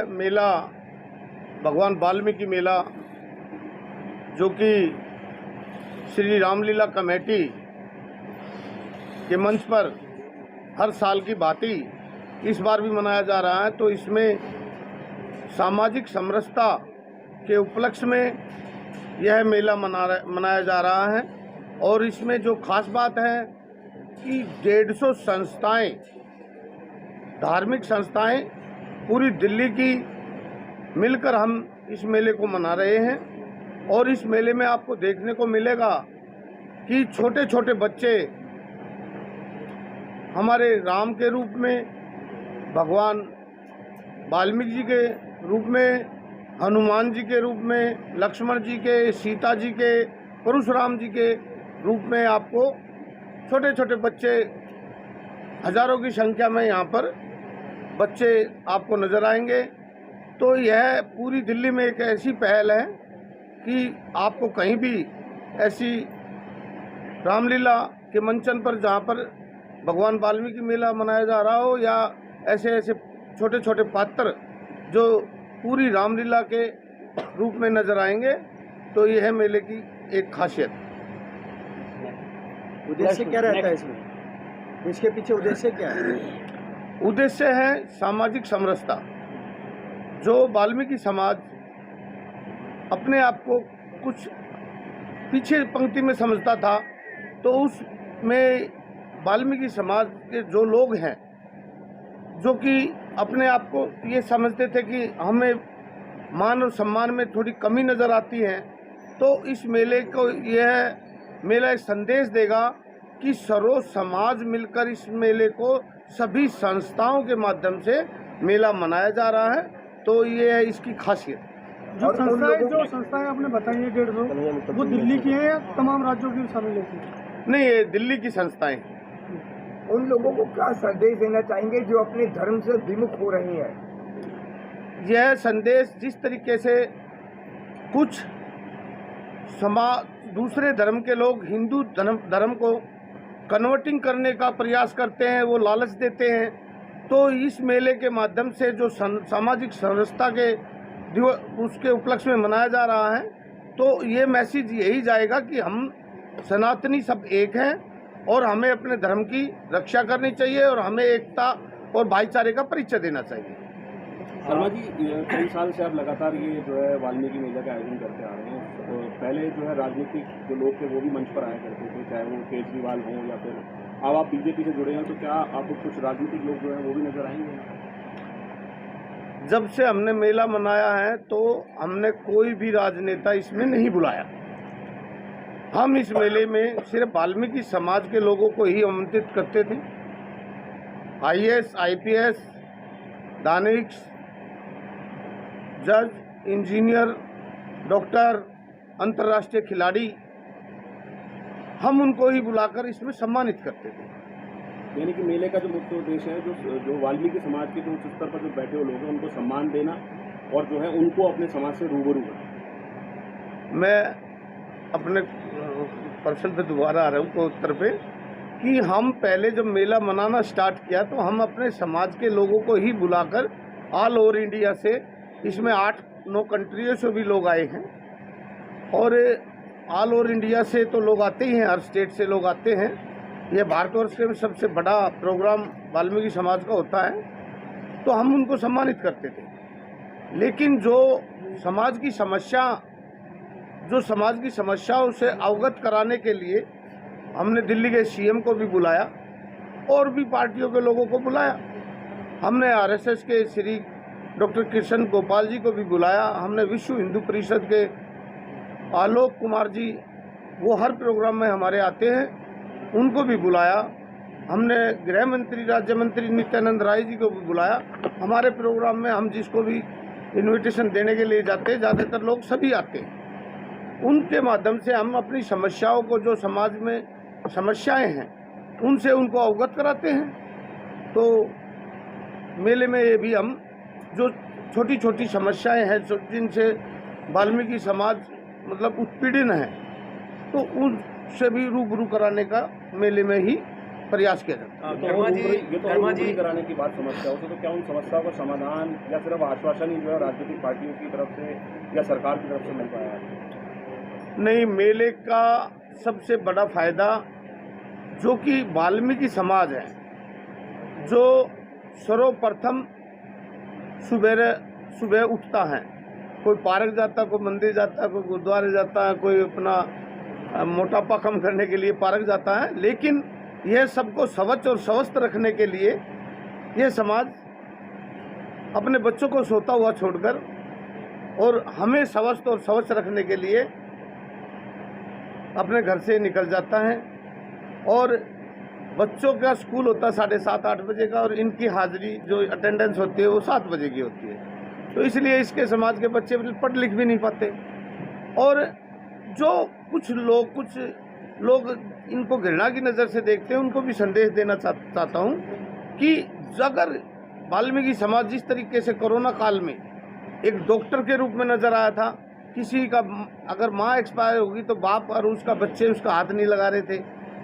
मेला भगवान वाल्मीकि मेला, जो कि श्री रामलीला कमेटी के मंच पर हर साल की भांति इस बार भी मनाया जा रहा है। तो इसमें सामाजिक समरसता के उपलक्ष्य में यह मेला मनाया जा रहा है। और इसमें जो खास बात है कि 150 संस्थाएं, धार्मिक संस्थाएं पूरी दिल्ली की मिलकर हम इस मेले को मना रहे हैं। और इस मेले में आपको देखने को मिलेगा कि छोटे छोटे बच्चे हमारे राम के रूप में, भगवान वाल्मीकि जी के रूप में, हनुमान जी के रूप में, लक्ष्मण जी के, सीता जी के, परशुराम जी के रूप में आपको छोटे छोटे बच्चे, हजारों की संख्या में यहाँ पर बच्चे आपको नज़र आएंगे। तो यह पूरी दिल्ली में एक ऐसी पहल है कि आपको कहीं भी ऐसी रामलीला के मंचन पर, जहाँ पर भगवान वाल्मीकि मेला मनाया जा रहा हो, या ऐसे ऐसे छोटे छोटे पात्र जो पूरी रामलीला के रूप में नजर आएंगे। तो यह है मेले की एक खासियत। उद्देश्य क्या रहता है इसमें? इसके पीछे उद्देश्य क्या है? उद्देश्य है सामाजिक समरसता। जो वाल्मीकि समाज अपने आप को कुछ पीछे पंक्ति में समझता था, तो उसमें वाल्मीकि समाज के जो लोग हैं, जो कि अपने आप को ये समझते थे कि हमें मान और सम्मान में थोड़ी कमी नज़र आती है, तो इस मेले को, यह मेला एक संदेश देगा कि सर्व समाज मिलकर इस मेले को, सभी संस्थाओं के माध्यम से मेला मनाया जा रहा है। तो ये है इसकी खासियत। जो संस्थाएं आपने बताई है 150, वो दिल्ली की है या तमाम राज्यों की शामिल है? नहीं, ये दिल्ली की संस्थाएं। उन लोगों को क्या संदेश देना चाहेंगे जो अपने धर्म से विमुख हो रही हैं? यह संदेश, जिस तरीके से कुछ दूसरे धर्म के लोग हिंदू धर्म को कन्वर्टिंग करने का प्रयास करते हैं, वो लालच देते हैं, तो इस मेले के माध्यम से जो सामाजिक समरसता के उसके उपलक्ष्य में मनाया जा रहा है, तो ये मैसेज यही जाएगा कि हम सनातनी सब एक हैं और हमें अपने धर्म की रक्षा करनी चाहिए और हमें एकता और भाईचारे का परिचय देना चाहिए। शर्मा जी, कई साल से आप लगातार ये जो है वाल्मीकि मेला का आयोजन करते आ रहे हैं। तो पहले जो है राजनीतिक जो लोग थे वो भी मंच पर आया करते थे, चाहे वो केजरीवाल हों या फिर अब आप बीजेपी से जुड़े हैं, तो क्या आपको कुछ राजनीतिक लोग जो हैं वो भी नजर आएंगे? जब से हमने मेला मनाया है तो हमने कोई भी राजनेता इसमें नहीं बुलाया। हम इस मेले में सिर्फ वाल्मीकि समाज के लोगों को ही आमंत्रित करते थे। IAS, IPS, दानिश, जज, इंजीनियर, डॉक्टर, अंतर्राष्ट्रीय खिलाड़ी, हम उनको ही बुलाकर इसमें सम्मानित करते थे। यानी कि मेले का जो मुख्य उद्देश्य है, जो वाल्मीकि समाज के जो उच्च स्तर पर जो बैठे हुए लोग हैं उनको सम्मान देना और जो है उनको अपने समाज से रूबरू करना। मैं अपने प्रश्न पे दोबारा आ रहा हूँ उत्तर पे, कि हम पहले जब मेला मनाना स्टार्ट किया तो हम अपने समाज के लोगों को ही बुलाकर ऑल ओवर इंडिया से, इसमें 8-9 कंट्रियों से भी लोग आए हैं, और ऑल ओवर इंडिया से तो लोग आते ही हैं, हर स्टेट से लोग आते हैं। यह भारतवर्ष में सबसे बड़ा प्रोग्राम वाल्मीकि समाज का होता है, तो हम उनको सम्मानित करते थे। लेकिन जो समाज की समस्याओं से अवगत कराने के लिए हमने दिल्ली के CM को भी बुलाया और भी पार्टियों के लोगों को बुलाया। हमने RSS के श्री डॉक्टर कृष्ण गोपाल जी को भी बुलाया। हमने विश्व हिंदू परिषद के आलोक कुमार जी, वो हर प्रोग्राम में हमारे आते हैं, उनको भी बुलाया। हमने गृह मंत्री, राज्य मंत्री नित्यानंद राय जी को भी बुलाया। हमारे प्रोग्राम में हम जिसको भी इनविटेशन देने के लिए जाते हैं, ज़्यादातर लोग सभी आते हैं। उनके माध्यम से हम अपनी समस्याओं को, जो समाज में समस्याएं हैं, उनसे उनको अवगत कराते हैं। तो मेले में ये भी हम जो छोटी छोटी समस्याएं हैं जिनसे वाल्मीकि समाज मतलब उत्पीड़न है, तो उनसे भी रूबरू कराने का मेले में ही प्रयास किया जाता है। ये तो कराने की बात समस्या हो तो क्या उन समस्याओं का समाधान या सिर्फ आश्वासन ही जो है राजनीतिक पार्टियों की तरफ से या सरकार की तरफ से मिल पाया है? नहीं, मेले का सबसे बड़ा फायदा जो कि वाल्मीकि समाज है, जो सर्वप्रथम सुबह उठता है, कोई पार्क जाता है, कोई मंदिर जाता है, कोई गुरुद्वारे जाता है, कोई अपना मोटापा कम करने के लिए पार्क जाता है, लेकिन यह सबको स्वच्छ और स्वस्थ रखने के लिए यह समाज अपने बच्चों को सोता हुआ छोड़कर और हमें स्वस्थ और स्वच्छ रखने के लिए अपने घर से निकल जाता है। और बच्चों का स्कूल होता है 7:30-8 बजे का, और इनकी हाजिरी जो अटेंडेंस होती है वो 7 बजे की होती है। तो इसलिए इसके समाज के बच्चे पढ़ लिख भी नहीं पाते। और जो कुछ लोग इनको घृणा की नज़र से देखते हैं, उनको भी संदेश देना चाहता हूँ कि अगर वाल्मीकि समाज जिस तरीके से कोरोना काल में एक डॉक्टर के रूप में नज़र आया था, किसी का अगर माँ एक्सपायर होगी तो बाप और उसका बच्चे उसका हाथ नहीं लगा रहे थे,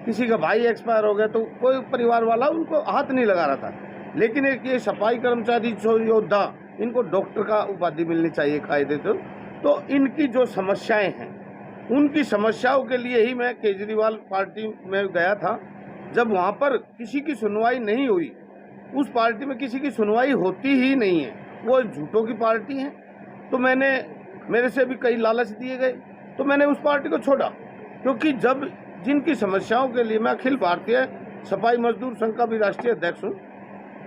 किसी का भाई एक्सपायर हो गया तो कोई परिवार वाला उनको हाथ नहीं लगा रहा था, लेकिन एक ये सफाई कर्मचारी जो योद्धा, इनको डॉक्टर का उपाधि मिलनी चाहिए कायदे तो इनकी जो समस्याएं हैं, उनकी समस्याओं के लिए ही मैं केजरीवाल पार्टी में गया था। जब वहाँ पर किसी की सुनवाई नहीं हुई, उस पार्टी में किसी की सुनवाई होती ही नहीं है, वो झूठों की पार्टी है, तो मेरे से भी कई लालच दिए गए, तो मैंने उस पार्टी को छोड़ा। क्योंकि जब जिनकी समस्याओं के लिए मैं अखिल भारतीय सफाई मजदूर संघ का भी राष्ट्रीय अध्यक्ष हूँ,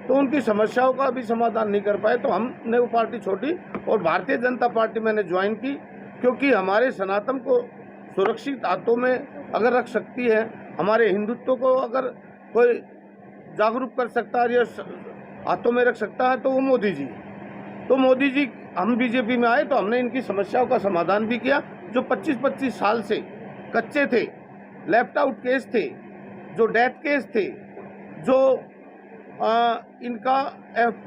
तो उनकी समस्याओं का भी समाधान नहीं कर पाए, तो हमने वो पार्टी छोड़ी और भारतीय जनता पार्टी मैंने ज्वाइन की। क्योंकि हमारे सनातन को सुरक्षित हाथों में अगर रख सकती है, हमारे हिंदुत्व को अगर कोई जागरूक कर सकता है या हाथों में रख सकता है तो वो मोदी जी। तो मोदी जी, हम बीजेपी में आए तो हमने इनकी समस्याओं का समाधान भी किया। जो 25-25 साल से कच्चे थे, लेफ्ट आउट केस थे, जो डेथ केस थे, जो इनका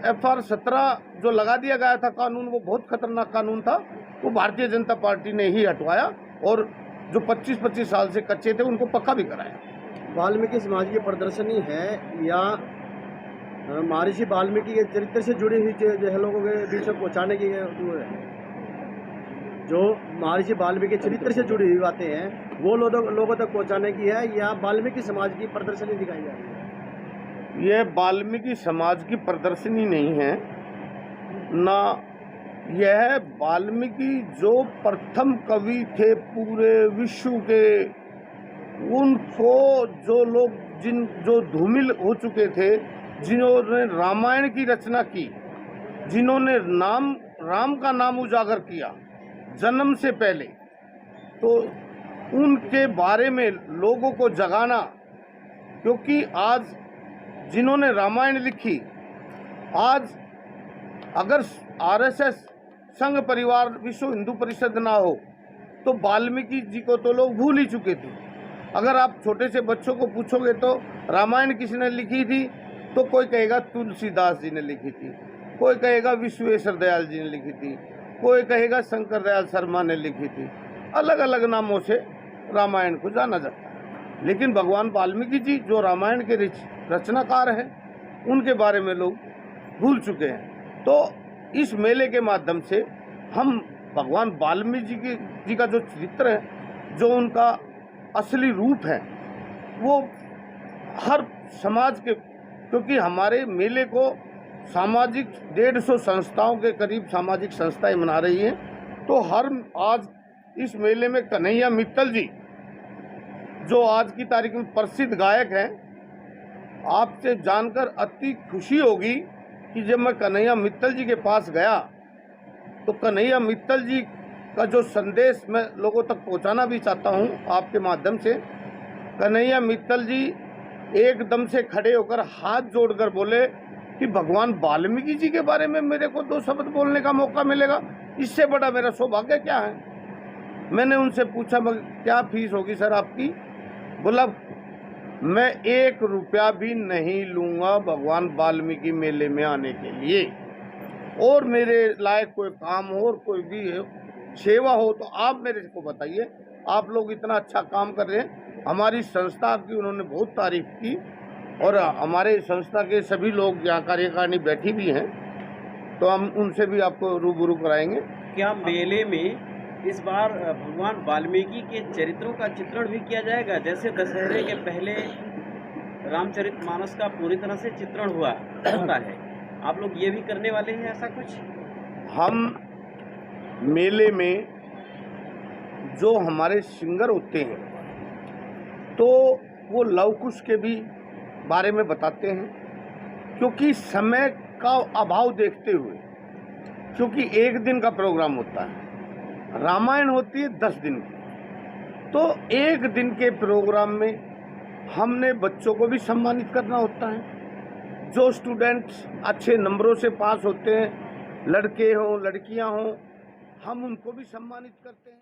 FR 17 जो लगा दिया गया था कानून, वो बहुत खतरनाक कानून था, वो भारतीय जनता पार्टी ने ही हटवाया और जो 25-25 साल से कच्चे थे उनको पक्का भी कराया। वाल्मीकि समाज की प्रदर्शनी है या महर्षि वाल्मीकि के चरित्र से जुड़ी हुई जो लोगों के बीच में पहुँचाने की जो महर्षि वाल्मीकि के चरित्र से जुड़ी हुई बातें हैं वो लोगों तक पहुँचाने की है या वाल्मीकि समाज की प्रदर्शनी दिखाई जा रही है? यह वाल्मीकि समाज की प्रदर्शनी नहीं है ना, यह वाल्मीकि जो प्रथम कवि थे पूरे विश्व के, उनको जो लोग जो धूमिल हो चुके थे, जिन्होंने रामायण की रचना की, जिन्होंने राम का नाम उजागर किया जन्म से पहले, तो उनके बारे में लोगों को जगाना। क्योंकि आज जिन्होंने रामायण लिखी, आज अगर RSS संघ परिवार विश्व हिंदू परिषद ना हो तो वाल्मीकि जी को तो लोग भूल ही चुके थे। अगर आप छोटे से बच्चों को पूछोगे तो रामायण किसने लिखी थी, तो कोई कहेगा तुलसीदास जी ने लिखी थी, कोई कहेगा विश्वेश्वर दयाल जी ने लिखी थी, कोई कहेगा शंकर दयाल शर्मा ने लिखी थी। अलग अलग नामों से रामायण को जाना जाता है, लेकिन भगवान वाल्मीकि जी जो रामायण के रचनाकार हैं, उनके बारे में लोग भूल चुके हैं। तो इस मेले के माध्यम से हम भगवान वाल्मीकि जी का जो चरित्र है, जो उनका असली रूप है, वो हर समाज के, क्योंकि हमारे मेले को सामाजिक 150 संस्थाओं के करीब सामाजिक संस्थाएं मना रही हैं, तो आज इस मेले में कन्हैया मित्तल जी जो आज की तारीख में प्रसिद्ध गायक हैं, आपसे जानकर अति खुशी होगी कि जब मैं कन्हैया मित्तल जी के पास गया तो कन्हैया मित्तल जी का जो संदेश मैं लोगों तक पहुंचाना भी चाहता हूं आपके माध्यम से। कन्हैया मित्तल जी एकदम से खड़े होकर हाथ जोड़कर बोले कि भगवान वाल्मीकि जी के बारे में मेरे को 2 शब्द बोलने का मौका मिलेगा, इससे बड़ा मेरा सौभाग्य क्या है। मैंने उनसे पूछा क्या फीस होगी सर आपकी? बोला मैं 1 रुपया भी नहीं लूँगा भगवान वाल्मीकि मेले में आने के लिए, और मेरे लायक कोई काम हो और कोई भी सेवा हो तो आप मेरे को बताइए। आप लोग इतना अच्छा काम कर रहे हैं, हमारी संस्था की उन्होंने बहुत तारीफ की और हमारे संस्था के सभी लोग यहाँ कार्यकारिणी बैठी भी हैं, तो हम उनसे भी आपको रूबरू कराएंगे। क्या मेले में इस बार भगवान वाल्मीकि के चरित्रों का चित्रण भी किया जाएगा? जैसे दशहरे के पहले रामचरितमानस का पूरी तरह से चित्रण होता है, आप लोग ये भी करने वाले हैं ऐसा कुछ? हम मेले में जो हमारे सिंगर होते हैं तो वो लव कुश के भी बारे में बताते हैं, क्योंकि समय का अभाव देखते हुए, क्योंकि एक दिन का प्रोग्राम होता है, रामायण होती है 10 दिन की, तो एक दिन के प्रोग्राम में हमने बच्चों को भी सम्मानित करना होता है। जो स्टूडेंट्स अच्छे नंबरों से पास होते हैं, लड़के हों लड़कियां हों, हम उनको भी सम्मानित करते हैं।